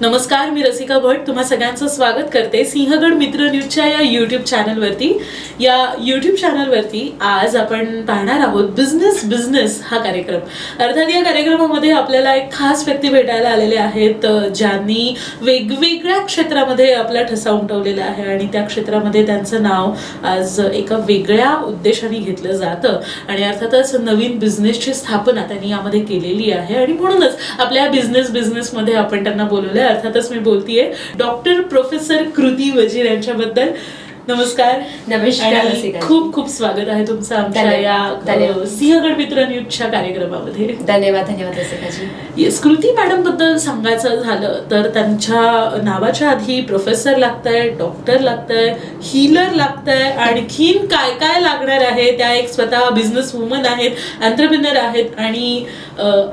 नमस्कार, मी रसिका भट तुम्हा सगळ्यांचं स्वागत करते सिंहगड मित्र न्यूजच्या या यूट्यूब चॅनलवरती. या यूट्यूब चॅनलवरती आज आपण पाहणार आहोत बिझनेस हा कार्यक्रम. अर्थात या कार्यक्रमामध्ये आपल्याला एक खास व्यक्ती भेटायला आलेले आहेत ज्यांनी वेगवेगळ्या क्षेत्रामध्ये आपला ठसा उमटवलेला आहे आणि त्या क्षेत्रामध्ये त्यांचं नाव आज एका वेगळ्या उद्देशाने घेतलं जातं आणि अर्थातच नवीन बिझनेसची स्थापना त्यांनी यामध्ये केलेली आहे आणि म्हणूनच आपल्या बिझनेसमध्ये आपण त्यांना बोलवलं. अर्थातच मी बोलतीये डॉक्टर प्रोफेसर कृती वजीर यांच्याबद्दल. नमस्कार. नमस्कार. खूप खूप स्वागत आहे तुमचं आमच्या या सिंहगड मित्र न्यूजच्या कार्यक्रमामध्ये. धन्यवाद रसिकाजी. येस, कृती मॅडम बद्दल सांगायचं झालं तर त्यांच्या नावाच्या आधी प्रोफेसर लागतंय, डॉक्टर लागतंय, हीलर लागतंय, आणखीन काय काय लागणार आहे. त्या एक स्वतः बिझनेस वुमन आहेत, एंटरप्रेन्योर आहेत आणि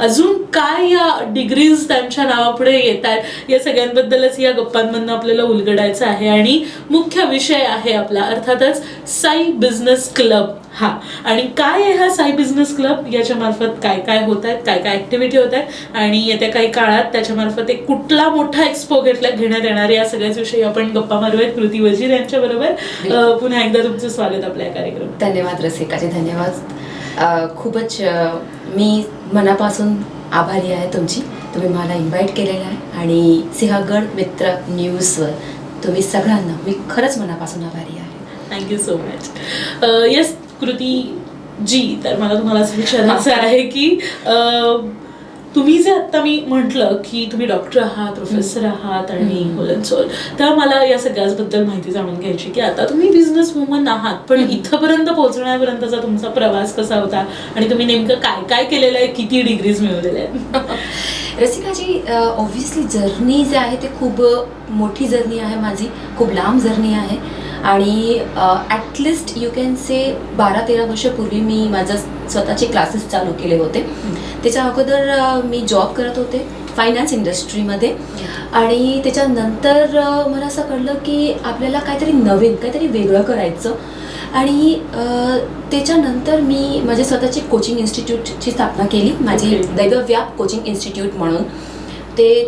अजून काय या डिग्रीज त्यांच्या नावापुढे येत आहेत या सगळ्यांबद्दलच या गप्पांमधनं आपल्याला उलगडायचं आहे. आणि मुख्य विषय आहे आपला अर्थातच साई बिझनेस क्लब हा. आणि काय आहे हा साई बिझनेस क्लब, याच्या मार्फत काय काय होत आहेत, काय काय ऍक्टिव्हिटी होत आहेत आणि येत्या काही काळात त्याच्या मार्फत एक कुठला मोठा एक्सपो घेण्यात येणार या सगळ्याच विषयी आपण गप्पा मारूयात कृती वजीर यांच्या बरोबर. पुन्हा एकदा तुमचं स्वागत आपल्या या कार्यक्रमात. धन्यवाद रसिकाजी, धन्यवाद. खूपच मी मनापासून आभारी आहे तुमची. तुम्ही मला इन्व्हाइट केलेलं आहे आणि सिंहगड मित्र न्यूजवर तुम्ही सगळ्यांना मी खरंच मनापासून आभारी आहे. Thank you so much. येस कृती जी, तर मला तुम्हाला असं विचारायचं आहे की तुम्ही जे आता मी म्हटलं की तुम्ही डॉक्टर आहात, प्रोफेसर आहात आणि होलनसोल, तर मला या सगळ्याबद्दल माहिती जाणून घ्यायची की आता तुम्ही बिझनेस वुमन आहात, पण इथपर्यंत पोहोचण्यापर्यंतचा तुमचा प्रवास कसा होता आणि तुम्ही नेमकं काय काय केलेलं आहे, किती डिग्रीज मिळवलेल्या आहेत. रसिकाजी, ऑब्व्हियसली जर्नी जे आहे ते खूप मोठी जर्नी आहे माझी, खूप लांब जर्नी आहे आणि ॲटलिस्ट यू कॅन से 12-13 वर्षापूर्वी मी माझं स्वतःचे क्लासेस चालू केले होते. त्याच्या अगोदर मी जॉब करत होते फायनान्स इंडस्ट्रीमध्ये आणि त्याच्यानंतर मला असं कळलं की आपल्याला काहीतरी नवीन, काहीतरी वेगळं करायचं आणि त्याच्यानंतर मी माझे स्वतःची कोचिंग इन्स्टिट्यूटची स्थापना केली, माझी दैवव्याप कोचिंग इन्स्टिट्यूट म्हणून.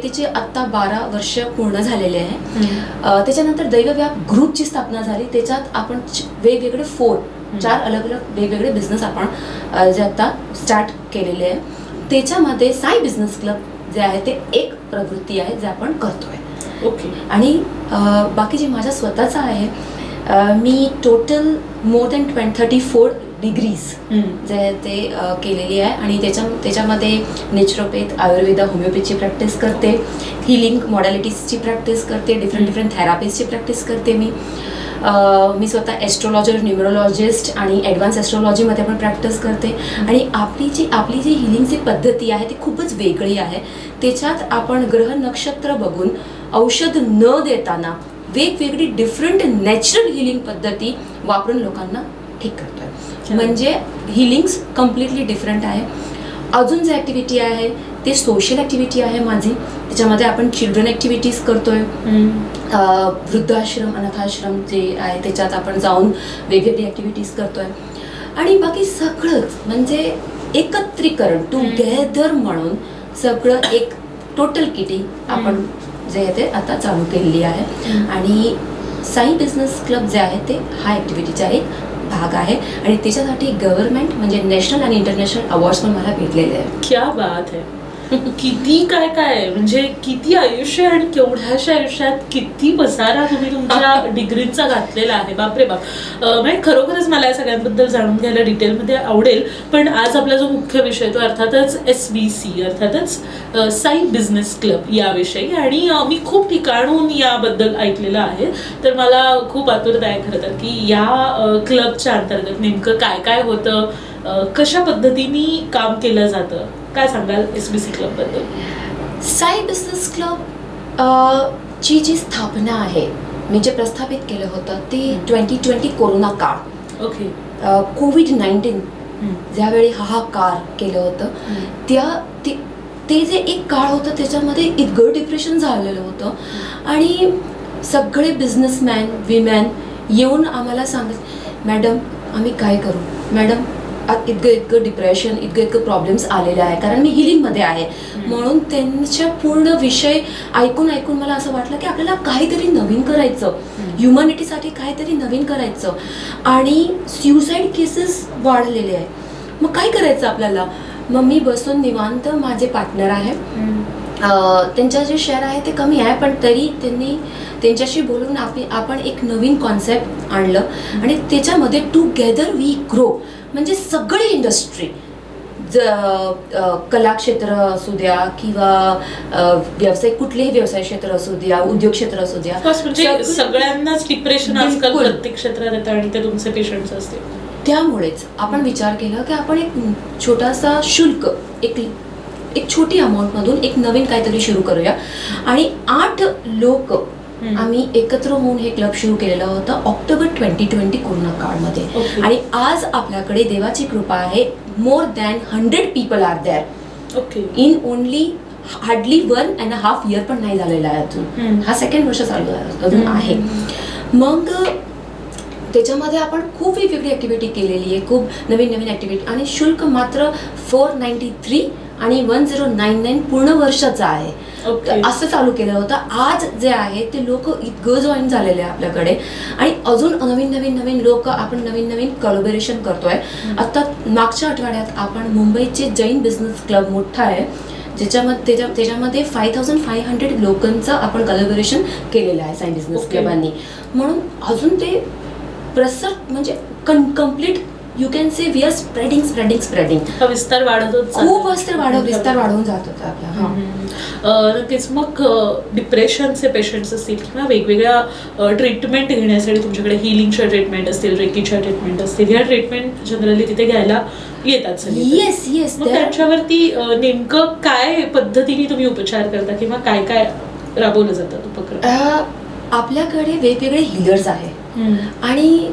तिचे आत्ता 12 वर्ष पूर्ण झालेले आहे. त्याच्यानंतर दैवव्याप ग्रुपची स्थापना झाली. त्याच्यात आपण वेगवेगळे 4 अलग अलग वेगवेगळे बिझनेस आपण जे आता स्टार्ट केलेले आहे. त्याच्यामध्ये साई बिझनेस क्लब जे आहे ते एक प्रवृत्ती आहे जे आपण करतोय. ओके. आणि बाकी जे माझा स्वतःचा आहे, मी टोटल मोर दॅन 34 डिग्रीज जे आहे ते केलेली आहे आणि त्याच्यामध्ये नेचरोपॅथ, आयुर्वेद, होमिओपॅथीची प्रॅक्टिस करते, हिलिंग मॉडॅलिटीजची प्रॅक्टिस करते, डिफरंट थेरापीजची प्रॅक्टिस करते. मी स्वतः ॲस्ट्रोलॉजर, न्यूमरोलॉजिस्ट आणि ॲडव्हान्स ॲस्ट्रोलॉजीमध्ये पण प्रॅक्टिस करते. आणि आपली जी हिलिंगची पद्धती आहे ती खूपच वेगळी आहे. त्याच्यात आपण ग्रह नक्षत्र बघून औषध न देताना वेगवेगळी डिफरंट नॅचरल हिलिंग पद्धती वापरून लोकांना ठीक करतोय. म्हणजे हिलिंग्स कम्प्लिटली डिफरंट आहे. अजून जे ॲक्टिव्हिटी आहे ते सोशल ॲक्टिव्हिटी आहे माझी. त्याच्यामध्ये आपण चिल्ड्रन ॲक्टिव्हिटीज करतोय, वृद्धाश्रम, अनाथाश्रम जे आहे त्याच्यात आपण जाऊन वेगवेगळी ॲक्टिव्हिटीज करतोय. आणि बाकी सगळंच म्हणजे एकत्रीकरण, टुगेदर म्हणून सगळं एक टोटल किटी आपण जे आहे ते आता चालू केलेली आहे. आणि साई बिझनेस क्लब जे आहे ते हा ॲक्टिव्हिटीचा एक भाग आहे आणि त्याच्यासाठी गव्हर्नमेंट म्हणजे नॅशनल आणि इंटरनॅशनल अवॉर्ड्स पण मला भेटलेले आहेत. क्या बात आहे. किती काय काय म्हणजे किती आयुष्य आणि केवढ्याशा आयुष्यात किती पसारा तुम्ही तुमच्या डिग्रीचा घातलेला आहे. बापरे बाप. म्हणजे खरोखरच मला या सगळ्यांबद्दल जाणून घ्यायला डिटेलमध्ये आवडेल. पण आज आपला जो मुख्य विषय तो अर्थातच SBC अर्थातच साई बिझनेस क्लब याविषयी. आणि मी खूप ठिकाणून याबद्दल ऐकलेलं आहे, तर मला खूप आतुरता आहे खरं तर की या क्लबच्या अंतर्गत नेमकं काय काय होतं, कशा पद्धतीने काम केलं जातं. काय सांगाल SBC क्लब बद्दल? साई बिझनेस क्लब ची जी स्थापना आहे, मी जे प्रस्थापित केलं होतं ते 2020 कोरोना काळ. ओके. कोविड-19 ज्यावेळी हाहाकार केलं होतं, ते जे एक काळ होतं त्याच्यामध्ये इतकं डिप्रेशन झालेलं होतं आणि सगळे बिझनेसमॅन, विमॅन येऊन आम्हाला सांगत, मॅडम आम्ही काय करू, मॅडम इतकं डिप्रेशन, इतकं प्रॉब्लेम्स आलेले आहे, कारण मी हिलिंगमध्ये आहे. म्हणून त्यांच्या पूर्ण विषय ऐकून मला असं वाटलं की आपल्याला काहीतरी नवीन करायचं, ह्युमॅनिटीसाठी काहीतरी नवीन करायचं. आणि सुसाईड केसेस वाढलेले आहे, मग काय करायचं आपल्याला. मग मी बसून निवांत, माझे पार्टनर आहे, त्यांच्या जे शेअर आहे ते कमी आहे, पण तरी त्यांच्याशी बोलून आपण एक नवीन कॉन्सेप्ट आणलं. आणि त्याच्यामध्ये टुगेदर वी ग्रो, म्हणजे सगळी इंडस्ट्री, कला क्षेत्र असू द्या किंवा व्यवसाय, कुठलेही व्यवसाय क्षेत्र असू द्या, उद्योग क्षेत्र असू द्या, म्हणजे सगळ्यांनाच डिप्रेशन आजकाल प्रत्येक क्षेत्रात येतं आणि ते तुमचे पेशंट्स असतील. त्यामुळेच आपण विचार केला की आपण एक छोटासा शुल्क, एक छोटी अमाऊंटमधून एक नवीन काहीतरी सुरू करूया. आणि 8 लोक आम्ही एकत्र होऊन हे क्लब सुरू केलेलं होतं ऑक्टोबर 2020 कोरोना काळमध्ये. आणि आज आपल्याकडे देवाची कृपा आहे, more than 100 people are there in only hardly 1.5 year पण नाही झालेला आहे अजून. हा 2nd वर्ष चालू आहे अजून आहे. मग त्याच्यामध्ये आपण खूप वेगवेगळी ऍक्टिव्हिटी केलेली आहे, खूप नवीन ऍक्टिव्हिटी. आणि शुल्क मात्र 493 आणि 1099 पूर्ण वर्षाचं आहे. असं चालू केलं होतं. आज जे आहे ते लोक इतकं जॉईन झालेले आहे आपल्याकडे, आणि अजून नवीन लोक आपण नवीन कोलॅबोरेशन करतोय. आता मागच्या आठवड्यात आपण मुंबईचे जैन बिझनेस क्लब मोठा आहे, त्याच्यामध्ये 5500 लोकांचं आपण कोलॅबोरेशन केलेलं आहे साई बिझनेस क्लबांनी. म्हणून अजून ते प्रसार, म्हणजे complete you can say we are spreading. विस्तार वाढतच, खूप विस्तार वाढवून जात होता आपला. नक्कीच. मग डिप्रेशनचे पेशंट्स असतील किंवा वेगवेगळ्या ट्रीटमेंट घेण्यासाठी तुमच्याकडे हिलिंगच्या ट्रीटमेंट असतील, रेकीच्या ट्रीटमेंट असतील, ह्या ट्रीटमेंट जनरली तिथे घ्यायला येतात. येस. मग त्याच्यावरती नेमकं काय पद्धतीने तुम्ही उपचार करता किंवा काय काय राबवलं जातं उपक्रम? आपल्याकडे वेगवेगळे हिलर्स आहे आणि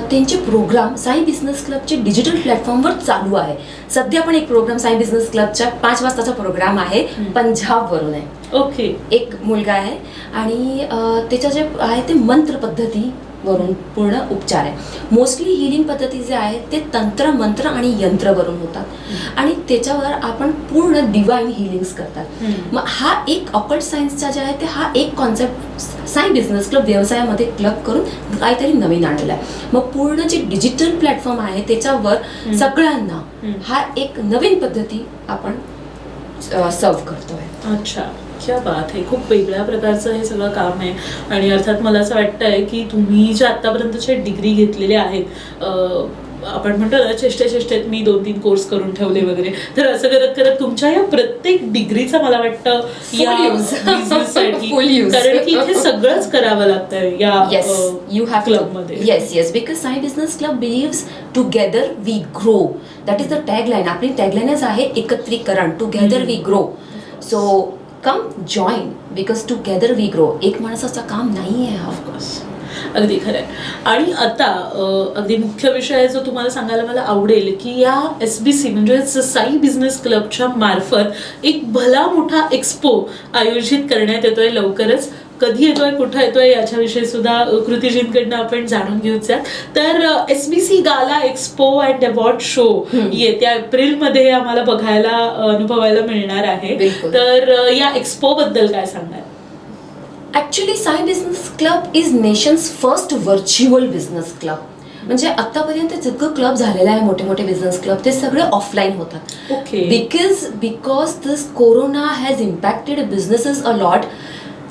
त्यांचे प्रोग्राम साई बिझनेस क्लबचे डिजिटल प्लॅटफॉर्मवर चालू आहे. सध्या पण एक प्रोग्राम साई बिझनेस क्लबच्या 5 वाजताचा प्रोग्राम आहे, पंजाबवरून आहे. एक मुलगा आहे आणि त्याच्या जे आहे ते मंत्र पद्धतीवरून पूर्ण उपचार आहे. मोस्टली हिलिंग पद्धती जे आहे ते तंत्र, मंत्र आणि यंत्रवरून होतात आणि त्याच्यावर आपण पूर्ण डिवाइन हिलिंग्स करतात. मग हा एक ऑकल्ट सायन्सचा जे आहे ते हा एक कॉन्सेप्ट साई बिझनेस क्लब व्यवसायामध्ये क्लब करून काहीतरी नवीन आणलेला आहे. मग पूर्ण जे डिजिटल प्लॅटफॉर्म आहे त्याच्यावर सगळ्यांना हा एक नवीन पद्धती आपण सर्व करतोय. अच्छा, क्या बात आहे. खूप वेगळ्या प्रकारचं हे सगळं काम आहे. आणि अर्थात मला असं वाटतंय की तुम्ही ज्या आतापर्यंतच्या डिग्री घेतलेल्या आहेत, आपण म्हणतो ना चेष्टेत मी 2-3 कोर्स करून ठेवले वगैरे, तर असं करत करत तुमच्या या प्रत्येक डिग्रीचा मला वाटतं या बिझनेससाठी, कारण की इथे सगळंच करावं लागतं या क्लबमध्ये. Yes, because Sai business club believes together we grow. That is the tagline. आपली टॅगलाईनच आहे एकत्रीकरण, together we grow. So come join, because together we grow. एक माणसाचं काम नाही आहे. ऑफकोर्स, अगदी खरं आहे. आणि आता अगदी मुख्य विषय जो तुम्हाला सांगायला मला आवडेल की या SBC म्हणजे साई बिझनेस क्लबच्या मार्फत एक भला मोठा एक्सपो आयोजित करण्यात येतोय लवकरच. कधी येतोय, कुठं येतोय याच्याविषयी सुद्धा कृतीजींकडनं आपण जाणून घेऊया. तर SBC gala expo and award show येत्या एप्रिलमध्ये आम्हाला बघायला, अनुभवायला मिळणार आहे. तर या एक्सपो बद्दल काय सांगणार? Actually Sai business club is nations first virtual business club. म्हणजे आतापर्यंत जितकं क्लब झालेलं आहे, मोठे बिझनेस क्लब, ते सगळे ऑफलाईन होतात. Because this corona has impacted businesses a lot.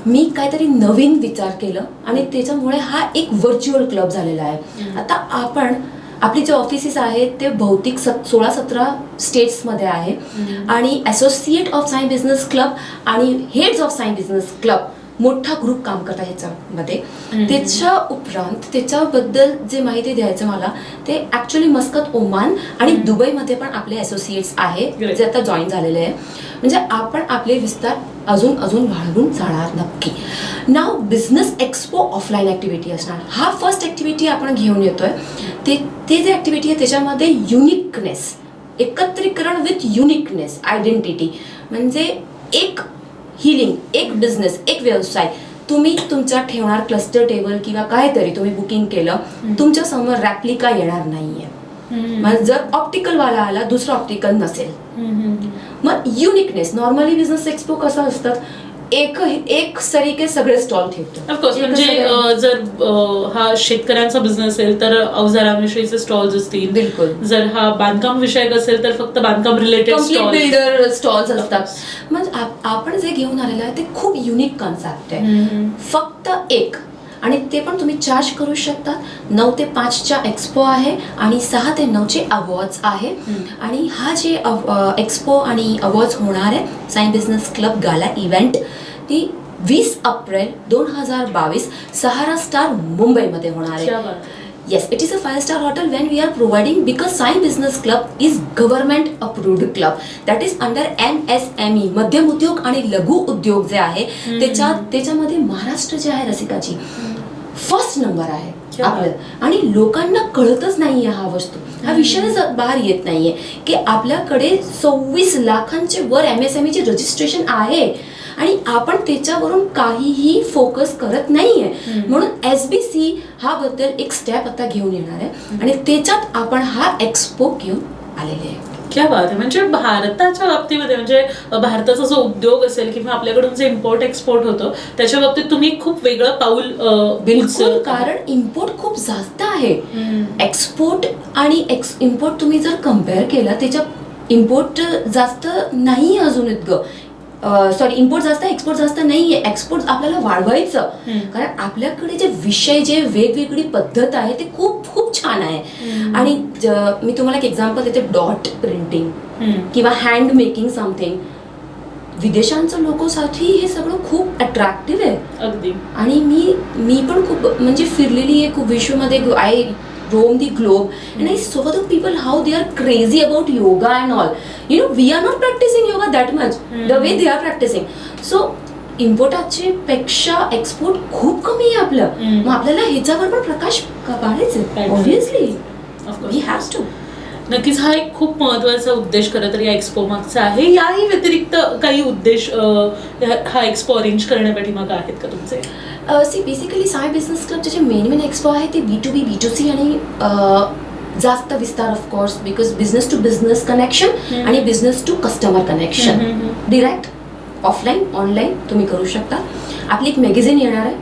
मी काहीतरी नवीन विचार केलं आणि त्याच्यामुळे हा एक व्हर्च्युअल क्लब झालेला आहे. आता आपण आपली जे ऑफिसेस आहेत ते बहुतेक 16-17 स्टेट्समध्ये आहे आणि associate of Sai business club आणि heads of Sai business club मोठा ग्रुप काम करतात ह्याच्यामध्ये. त्याच्या उपरांत त्याच्याबद्दल जे माहिती द्यायचं मला, ते ॲक्च्युली मस्कत, ओमान आणि दुबईमध्ये पण आपले असोसिएट्स आहे जे आता जॉईन झालेले आहे. म्हणजे आपण आपले विस्तार अजून वाढवून जाणार नक्की. नाव बिझनेस एक्सपो ऑफलाईन ॲक्टिव्हिटी असणार. हा फर्स्ट ॲक्टिव्हिटी आपण घेऊन येतोय. ते जे ॲक्टिव्हिटी आहे त्याच्यामध्ये युनिकनेस, एकत्रीकरण विथ युनिकनेस, आयडेंटिटी. म्हणजे एक हिलिंग, एक बिझनेस, एक व्यवसाय तुम्ही तुमचा ठेवणार क्लस्टर टेबल किंवा काहीतरी तुम्ही बुकिंग केलं, तुमच्या समोर रॅप्लिका येणार नाहीये. मग जर ऑप्टिकल वाला आला, दुसरा ऑप्टिकल नसेल. मग युनिकनेस, नॉर्मली बिझनेस एक्सपो कसं असतात, एक सरीके सगळे स्टॉल ठेवतात. ऑफकोर्स, म्हणजे जर हा शेतकऱ्यांचा बिझनेस असेल तर अवजारांविषयीचे स्टॉल्स असतील. बिलकुल. जर हा बांधकाम विषयक असेल तर फक्त बांधकाम रिलेटेड बिल्डर स्टॉल्स असतात. म्हणजे आपण जे घेऊन आलेलं आहे ते खूप युनिक कॉन्सेप्ट आहे. फक्त एक, आणि ते पण तुम्ही चार्ज करू शकता. 9 ते 5च्या एक्सपो आहे आणि 6 ते 9चे अवॉर्ड्स आहे. आणि हा जे एक्सपो आणि अवॉर्ड्स होणार आहे, साई बिझनेस क्लब गाला इव्हेंट, ती 20 एप्रिल 2022 सहारा स्टार मुंबईमध्ये होणार आहे. Yes, it is a 5-star hotel when we are providing, because Sai Business Club is government approved club that is under MSME, मध्यम उद्योग आणि लघु उद्योग जे आहे त्याच्यामध्ये महाराष्ट्र जे आहे रसिकाची फर्स्ट नंबर आहे आपलं. आणि लोकांना कळतच नाहीये हा वस्तू, हा विषयच बाहेर येत नाहीये की आपल्याकडे 26 लाखांचे वर MSME चे रजिस्ट्रेशन आहे आणि आपण त्याच्यावरून काहीही फोकस करत नाहीये. म्हणून SBC हा बद्दल एक स्टेप आता घेऊन येणार आहे आणि त्याच्यात आपण हा एक्सपो घेऊन आलेले आहे. क्या बात आहे. म्हणजे भारताच्या बाबतीमध्ये, म्हणजे भारताचा जो उद्योग असेल किंवा आपल्याकडून जे इम्पोर्ट एक्सपोर्ट होतं त्याच्या बाबतीत तुम्ही खूप वेगळं पाऊल. बिलकुल, कारण इम्पोर्ट खूप जास्त आहे. एक्सपोर्ट आणि इम्पोर्ट तुम्ही जर कम्पेअर केलं, त्याच्या इम्पोर्ट जास्त नाही अजून इतकं. सॉरी, इम्पोर्ट जास्त, एक्सपोर्ट जास्त नाहीये. एक्सपोर्ट आपल्याला वाढवायचं, कारण आपल्याकडे जे विषय, जे वेगवेगळी पद्धत आहे ते खूप खूप छान आहे. आणि मी तुम्हाला एक एक्झाम्पल देते, डॉट प्रिंटिंग किंवा हँड मेकिंग समथिंग. विदेशांच्या लोकांसाठी हे सगळं खूप अट्रॅक्टिव्ह आहे. अगदी. आणि मी पण खूप म्हणजे फिरलेली आहे खूप विश्वमध्ये. I roam the globe and I saw the people how they are crazy about yoga and all. You know, we are not practicing yoga that much the way they are practicing. So इम्पोर्टाचे पेक्षा export खूप कमी आहे आपलं. मग आपल्याला ह्याच्यावर पण प्रकाश पाडायचे. Obviously we have to. नक्कीच हा एक खूप महत्त्वाचा उद्देश खरं तर या एक्सपो मागचा आहे. याही व्यतिरिक्त काही उद्देश हा एक्सपो अरेंज करण्यासाठी मग आहेत का तुमचे? बेसिकली साई बिझनेस क्लबचे जे मेन एक्सपो आहे ते B2B B2C आणि जास्त विस्तार of course, because business to business connection आणि business to customer connection, direct offline online तुम्ही करू शकता. आपली एक मॅगझिन येणार आहे.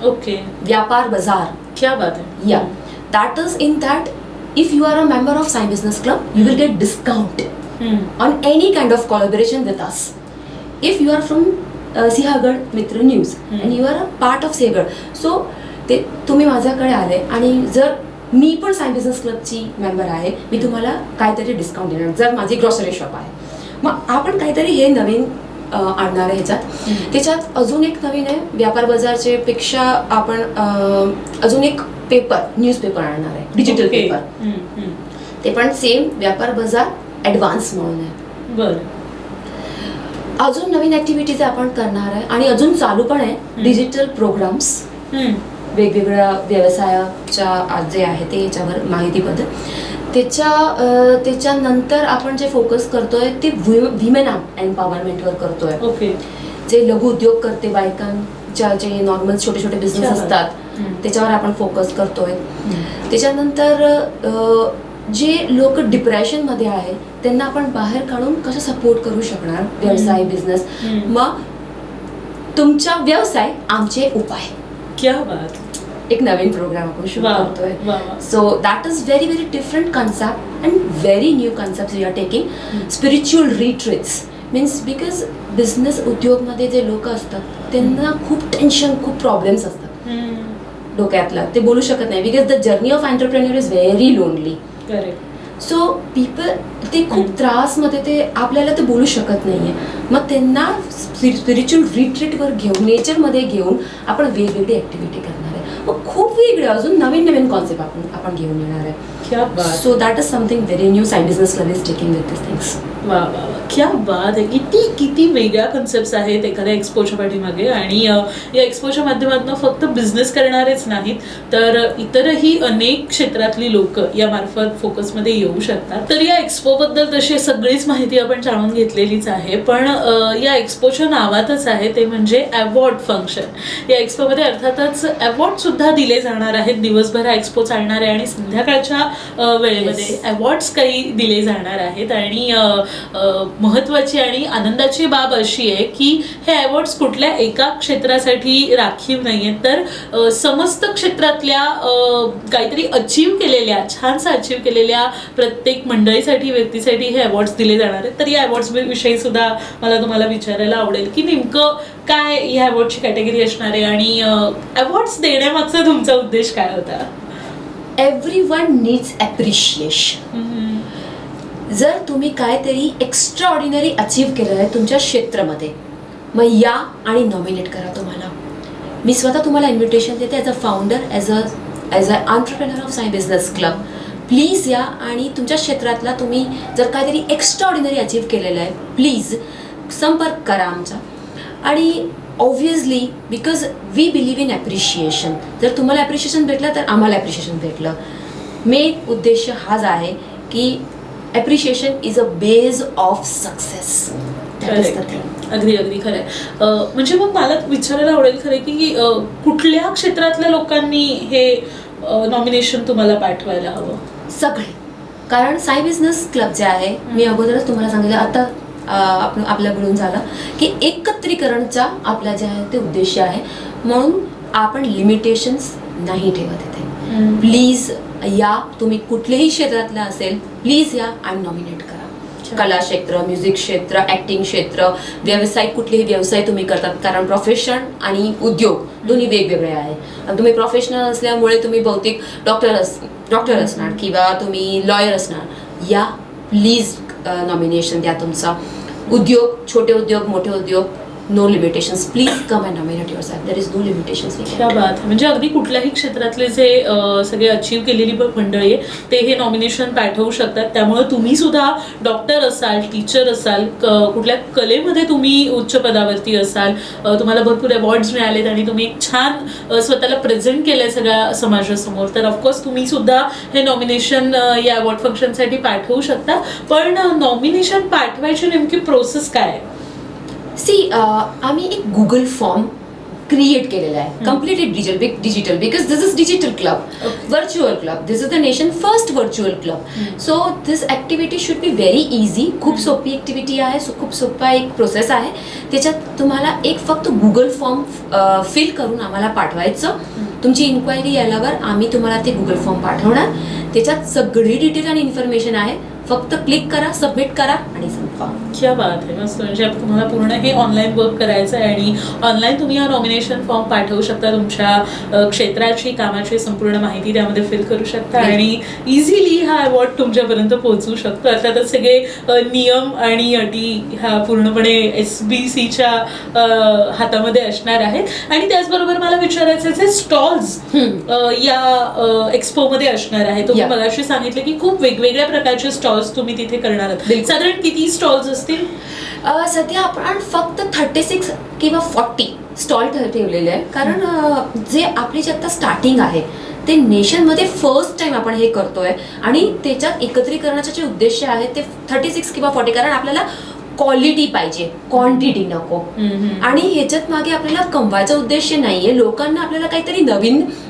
ओके. व्यापार बाजार. क्या बात आहे. या that is in that if you are a member of Sai Business Club, you will get discount on any kind of collaboration with us. If you are from Sinhagad Mitra news and you are a part of Sinhagad, so ते तुम्ही माझ्याकडे आले आणि जर मी पण Sai business क्लबची member आहे, मी तुम्हाला काहीतरी डिस्काउंट देणार. जर माझी ग्रॉसरी शॉप आहे, मग आपण काहीतरी हे नवीन आणणार आहे ह्याच्यात. त्याच्यात अजून एक नवीन आहे, व्यापार बाजारचे पेक्षा आपण अजून एक पेपर, न्यूजपेपर आणणार आहे, डिजिटल पेपर. ते पण सेम व्यापार बाजार ॲडव्हान्स म्हणून आहे. बरं. अजून नवीन ऍक्टिव्हिटीज आपण करणार आहे आणि अजून चालू पण आहे डिजिटल प्रोग्राम्स वेगवेगळ्या व्यवसायाच्या जे आहे ते याच्यावर माहितीबद्दल. त्याच्यानंतर आपण जे फोकस करतोय ते विमेन एम्पॉवरमेंटवर करतोय. ओके. जे लघु उद्योग करते बायकांच्या जे नॉर्मल छोटे छोटे बिझनेस असतात त्याच्यावर आपण फोकस करतोय. त्याच्यानंतर जे लोक डिप्रेशन मध्ये आहे त्यांना आपण बाहेर काढून कसं सपोर्ट करू शकणार व्यवसाय बिझनेस. मग तुमचा व्यवसाय आमचे उपाय. क्या बात. एक नवीन प्रोग्राम आपण सुरू करतोय. So that is very very different concept and very new concept we are taking. Spiritual retreats means because business उद्योगमध्ये जे लोक असतात त्यांना खूप टेन्शन, खूप प्रॉब्लेम्स असतात डोक्यातला, ते बोलू शकत नाही because the journey of entrepreneur is very lonely. So people ते खूप त्रासमध्ये ते आपल्याला ते बोलू शकत नाहीये. मग त्यांना स्पिरिच्युअल रिट्रीटवर घेऊन, नेचरमध्ये घेऊन आपण वेगवेगळी ऍक्टिव्हिटी करणार आहे. मग खूप वेगळे अजून नवीन नवीन कॉन्सेप्ट आपण घेऊन येणार आहे. So that is something very new Sai business club is taking with this things. वा वा वा, क्या बात आहे. किती वेगळ्या कन्सेप्ट्स आहेत एखाद्या एक्सपोच्या पाठीमागे. आणि या एक्सपोच्या माध्यमातून फक्त बिझनेस करणारेच नाहीत तर इतरही अनेक क्षेत्रातली लोक या मार्फत फोकसमध्ये येऊ शकतात. तर या एक्सपोबद्दल तशी सगळीच माहिती आपण जाणून घेतलेलीच आहे, पण या एक्सपोच्या नावातच आहे ते म्हणजे अवॉर्ड फंक्शन. या एक्सपोमध्ये अर्थातच अवॉर्ड सुद्धा दिले जाणार आहेत. दिवसभर हा एक्सपो चालणार आहे आणि संध्याकाळच्या वेळेमध्ये Yes. अवॉर्ड्स काही दिले जाणार आहेत आणि महत्त्वाची आणि आनंदाची बाब अशी आहे की हे अवॉर्ड्स कुठल्या एका क्षेत्रासाठी राखीव नाही आहेत, तर समस्त क्षेत्रातल्या काहीतरी अचीव केलेल्या, छानसा अचीव केलेल्या प्रत्येक मंडळीसाठी, व्यक्तीसाठी हे अवॉर्ड्स दिले जाणार आहेत. तर या अवॉर्ड्स विषयी सुद्धा मला तुम्हाला विचारायला आवडेल की नेमकं काय या अवॉर्डची कॅटेगरी असणार आहे आणि अवॉर्ड्स देण्यामागचा तुमचा उद्देश काय होता? Everyone needs appreciation. जर तुम्ही काहीतरी एक्स्ट्रा ऑर्डिनरी अचीव्ह केलं आहे तुमच्या क्षेत्रामध्ये, मग या आणि नॉमिनेट करा तुम्हाला. मी स्वतः तुम्हाला इन्व्हिटेशन देते as a founder, as a entrepreneur of Sai business club. Please या आणि तुमच्या क्षेत्रातला तुम्ही जर काहीतरी एक्स्ट्रा ऑर्डिनरी अचीव्ह केलेलं आहे, प्लीज संपर्क करा आमचा. आणि obviously because we believe in appreciation. जर तुम्हाला ॲप्रिशिएशन भेटलं तर आम्हाला ॲप्रिशिएशन भेटलं. मेन उद्देश हाच आहे की appreciation is a base of success. अगदी अगदी खरं आहे. म्हणजे मग मला विचारायला आवडेल खरं की कुठल्या क्षेत्रातल्या लोकांनी हे नॉमिनेशन तुम्हाला पाठवायला हवं? सगळे. कारण साई बिझनेस क्लब जे आहे, मी अगोदरच तुम्हाला सांगितलं, आता आपल्या बोलून झालं की एकत्रीकरणचा आपला जे आहे ते उद्देश आहे. म्हणून आपण लिमिटेशन्स नाही ठेवत इथे. प्लीज या, तुम्ही कुठल्याही क्षेत्रातलं असेल प्लीज या आणि नॉमिनेट करा. कला क्षेत्र, म्युझिक क्षेत्र, ॲक्टिंग क्षेत्र, व्यावसायिक कुठलेही व्यवसाय तुम्ही करतात. कारण प्रोफेशन आणि उद्योग दोन्ही वेगवेगळे आहे. तुम्ही प्रोफेशनल असल्यामुळे तुम्ही बहुतेक डॉक्टर असणार किंवा तुम्ही लॉयर असणार. या प्लीज नॉमिनेशन द्या तुमचा. उद्योग, छोटे उद्योग, मोठे उद्योग, no limitations. Please come and nominate yourself. There is no limitations. क्या बात. म्हणजे अगदी कुठल्याही क्षेत्रातले जे सगळे अचीव केलेली मंडळी आहे ते हे नॉमिनेशन पाठवू शकतात. त्यामुळे तुम्ही सुद्धा डॉक्टर असाल, टीचर असाल, कुठल्या कलेमध्ये तुम्ही उच्च पदावरती असाल, तुम्हाला भरपूर अवॉर्ड्स मिळालेत आणि तुम्ही एक छान स्वतःला प्रेझेंट केलंय सगळ्या समाजासमोर, तर ऑफकोर्स तुम्ही सुद्धा हे नॉमिनेशन या अवॉर्ड फंक्शनसाठी पाठवू शकता. पण नॉमिनेशन पाठवायची नेमकी प्रोसेस काय आहे? आम्ही एक गुगल फॉर्म क्रिएट केलेला आहे, completely digital because this is digital club, virtual club. This is the nation first virtual club. So this activity should be very easy. खूप सोपी ॲक्टिव्हिटी आहे, खूप सोपा एक प्रोसेस आहे. त्याच्यात तुम्हाला एक फक्त गुगल फॉर्म फिल करून आम्हाला पाठवायचं. तुमची इन्क्वायरी आल्यावर आम्ही तुम्हाला ते गुगल फॉर्म पाठवणार. त्याच्यात सगळी डिटेल आणि इन्फॉर्मेशन आहे. फक्त क्लिक करा, सबमिट करा आणि संपवा. क्या बात आहे. मस्त. म्हणजे तुम्हाला पूर्ण हे ऑनलाईन वर्क करायचं आहे आणि ऑनलाईन तुम्ही हा नॉमिनेशन फॉर्म पाठवू शकता. तुमच्या क्षेत्राची, कामाची संपूर्ण माहिती त्यामध्ये फिल करू शकता आणि इझिली हा अवॉर्ड तुमच्यापर्यंत पोहोचू शकतो. अर्थातच सगळे नियम आणि अटी ह्या पूर्णपणे SBCच्या हातामध्ये असणार आहेत. आणि त्याचबरोबर मला विचारायचं आहे, स्टॉल्स या एक्सपोमध्ये असणार आहे. तुम्ही मगाशी सांगितलं की खूप वेगवेगळ्या प्रकारचे स्टॉल्स तुम्ही तिथे करणार आहात. साधारण किती स्टॉल्स असतील? सध्या आपण फक्त 36 किंवा 40 स्टॉल ठेवलेले आहे. कारण जे आपली जे आता स्टार्टिंग आहे ते नेशनमध्ये फर्स्ट टाइम आपण हे करतोय आणि त्याच्यात एकत्रीकरणाचे जे उद्देश आहे ते 36 किंवा 40. कारण आपल्याला क्वालिटी पाहिजे, क्वांटिटी नको. आणि ह्याच्यात मागे आपल्याला कमवायचा उद्देश नाहीये, लोकांना आपल्याला काहीतरी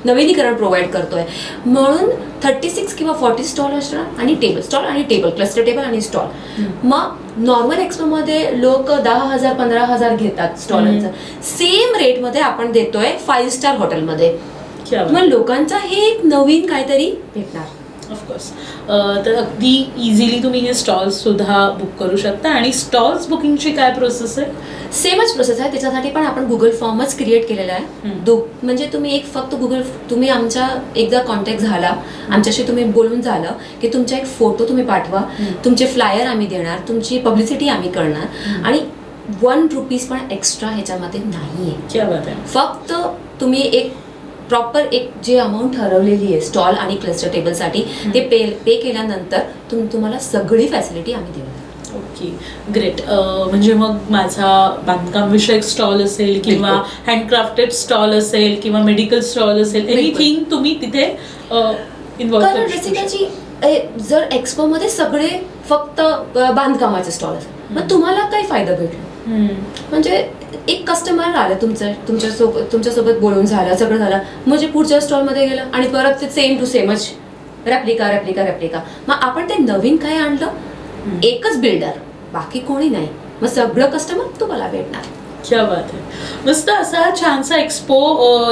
नवीनीकरण प्रोव्हाइड करतोय. म्हणून 36 किंवा 40 स्टॉल असणार आणि टेबल स्टॉल आणि टेबल क्लस्टर टेबल आणि स्टॉल. मग नॉर्मल एक्सपोमध्ये लोक 10,000 15,000 घेतात स्टॉलांचं. सेम रेटमध्ये आपण देतोय 5 स्टार हॉटेलमध्ये. मग लोकांचा हे एक नवीन काहीतरी भेटणार. ऑफकोर्स. तर अगदी इझिली तुम्ही हे स्टॉल्स सुद्धा बुक करू शकता. आणि स्टॉल्स बुकिंगची काय प्रोसेस आहे? सेमच प्रोसेस आहे. त्याच्यासाठी पण आपण गुगल फॉर्मच क्रिएट केलेला आहे. म्हणजे तुम्ही एक फक्त तुम्ही आमच्या एकदा कॉन्टॅक्ट झाला, आमच्याशी तुम्ही बोलून झालं की तुमचा एक फोटो तुम्ही पाठवा, तुमचे फ्लायर आम्ही देणार, तुमची पब्लिसिटी आम्ही करणार आणि 1 रुपीज पण एक्स्ट्रा ह्याच्यामध्ये नाहीये. क्या बात आहे. फक्त तुम्ही एक प्रॉपर एक जे अमाऊंट ठरवलेली आहे स्टॉल आणि क्लस्टर टेबलसाठी ते पे केल्यानंतर तुम्हाला सगळी फॅसिलिटी आम्ही देऊ. Okay, great. म्हणजे मग माझा बांधकाम विषयक स्टॉल असेल किंवा हँडक्राफ्टेड स्टॉल असेल किंवा मेडिकल स्टॉल असेल, एनिथिंग तुम्ही तिथे इन्व्हॉल्व करू शकता. जर एक्सपोमध्ये सगळे फक्त बांधकामाचे स्टॉल असेल मग तुम्हाला काय फायदा भेटला? म्हणजे एक कस्टमर आलं तुमच्यासोबत बोलून झालं, सगळं झालं, म्हणजे पुढच्या स्टॉलमध्ये गेलं आणि परत ते सेम टू सेमच रेप्लिका रेप्लिका रेप्लिका. मग आपण ते नवीन काय आणलं, एकच बिल्डर, बाकी कोणी नाही, मग सगळं कस्टमर तुम्हाला भेटणार. क्या बात आहे. मस्त असा हा छानसा एक्सपो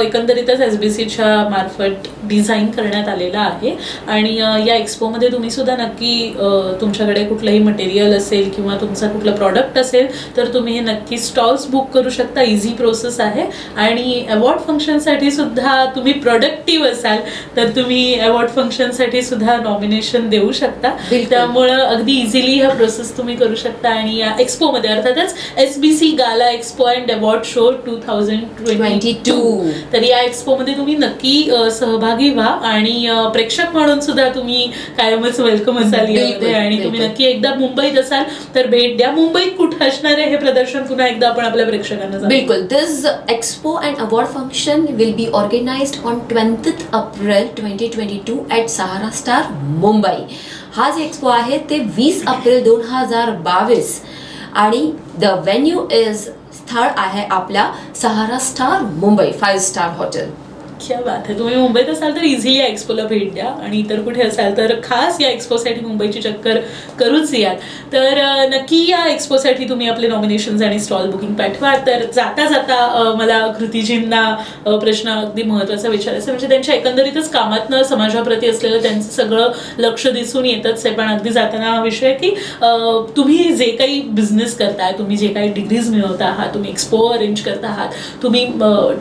एकंदरीतच SBCच्या मार्फत डिझाईन करण्यात आलेला आहे. आणि या एक्सपोमध्ये तुम्ही सुद्धा नक्की तुमच्याकडे कुठलंही मटेरियल असेल किंवा तुमचा कुठलं प्रॉडक्ट असेल तर तुम्ही हे नक्की स्टॉल्स बुक करू शकता. इझी प्रोसेस आहे. आणि अवॉर्ड फंक्शनसाठी सुद्धा तुम्ही प्रोडक्टिव्ह असाल तर तुम्ही अवॉर्ड फंक्शनसाठी सुद्धा नॉमिनेशन देऊ शकता. त्यामुळं अगदी इझिली हा प्रोसेस तुम्ही करू शकता. आणि या एक्सपोमध्ये अर्थातच SBC gala expo and award show 2022, तर या एक्सपोमध्ये तुम्ही नक्की सहभागी व्हा. आणि प्रेक्षक म्हणून सुद्धा तुम्ही कायमच वेलकम असाल यामध्ये. आणि तुम्ही नक्की एकदा मुंबईत असाल तर भेट द्या. मुंबईत कुठं असणार आहे हे प्रदर्शन पुन्हा एकदा आपण आपल्या प्रेक्षकांना सांगू. बिलकुल. This expo and award function will be organized on 20th April 2022 at Sahara star Mumbai. हा जो एक्सपो आहे ते 20 एप्रिल 2022 आणि द व्हेन्यू इज, स्थळ आहे आपल्या सहारा स्टार मुंबई 5 स्टार हॉटेल. क्या बात आहे. तुम्ही मुंबईत असाल तर इझिली या एक्सपोला भेट द्या. आणि इतर कुठे असाल तर खास या एक्सपोसाठी मुंबईची चक्कर करूच याल. तर नक्की या एक्सपोसाठी तुम्ही आपले नॉमिनेशन्स आणि स्टॉल बुकिंग पाठवा. तर जाता जाता मला कृतीजींना प्रश्न अगदी महत्त्वाचा विचारायचा, म्हणजे त्यांच्या एकंदरीतच कामातनं समाजाप्रती असलेलं त्यांचं सगळं लक्ष दिसून येतच आहे. पण अगदी जाताना हा विषय की तुम्ही जे काही बिझनेस करताय, तुम्ही जे काही डिग्रीज मिळवत आहात, तुम्ही एक्सपो अरेंज करत आहात, तुम्ही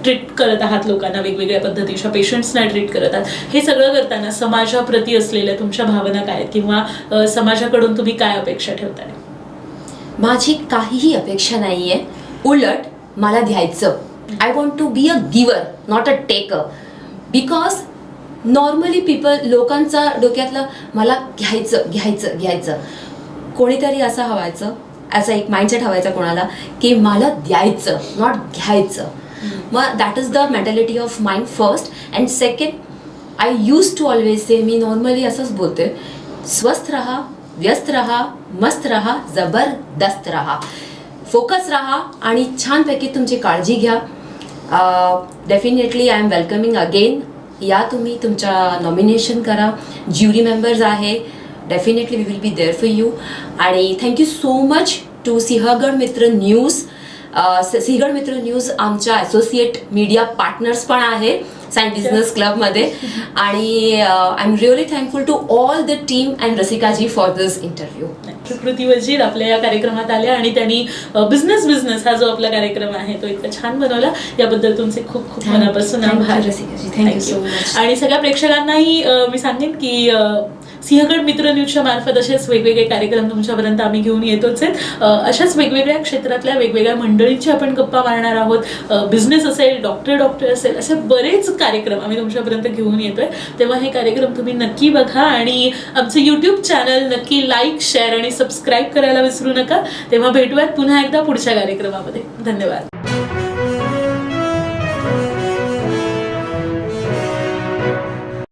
ट्रीट करत आहात लोकांना, वेगवेगळ्या पद्धतीच्या पेशंट्सना ट्रीट करत आहात, हे सगळं करताना समाजाप्रती असलेल्या तुमच्या भावना काय आहेत किंवा समाजाकडून तुम्ही काय अपेक्षा ठेवताय? माझी काहीही अपेक्षा नाहीये, उलट मला द्यायचं. I want to be a giver, not a taker. Because normally लोकांचा डोक्यातलं मला घ्यायचं घ्यायचं घ्यायचं, कोणीतरी असं हवायचं, असा एक माइंडसेट हवायचा कोणाला की मला द्यायचं, नॉट घ्यायचं. मग that is the mentality of mind first. And second, I use to always say, मी नॉर्मली असंच बोलते, स्वस्थ रहा, व्यस्त रहा, मस्त रहा, जबरदस्त रहा, फोकस रहा आणि छानपैकी तुमची काळजी घ्या. Definitely I am welcoming again. या तुम्ही तुमच्या नॉमिनेशन करा. ज्युरी मेंबर्स आहे, definitely we will be there for you. आणि thank you so much to Sinhagad Mitra news. Sinhagad Mitra news आमच्या असोसिएट मीडिया पार्टनर्स पण आहे साई बिझनेस क्लबमध्ये. आणि I am really thankful to all the team and Rasikaji for this interview. Kriti Wazir आपल्या या कार्यक्रमात आल्या आणि त्यांनी बिझनेस हा जो आपला कार्यक्रम आहे तो इतका छान बनवला. याबद्दल तुमचे खूप खूप मनापासून आभार. थँक्यू. आणि सगळ्या प्रेक्षकांनाही मी सांगेन की सिंहगड मित्र न्यूजच्या मार्फत असेच वेगवेगळे कार्यक्रम तुमच्यापर्यंत आम्ही घेऊन येतोच आहेत. अशाच वेगवेगळ्या क्षेत्रातल्या वेगवेगळ्या मंडळींची आपण गप्पा मारणार आहोत. बिझनेस असेल, डॉक्टर असेल, असे बरेच कार्यक्रम आम्ही तुमच्यापर्यंत घेऊन येतोय. तेव्हा हे कार्यक्रम तुम्ही नक्की बघा आणि आमचं YouTube चॅनल नक्की लाईक, शेअर आणि सबस्क्राईब करायला विसरू नका. तेव्हा भेटूयात पुन्हा एकदा पुढच्या कार्यक्रमामध्ये. धन्यवाद.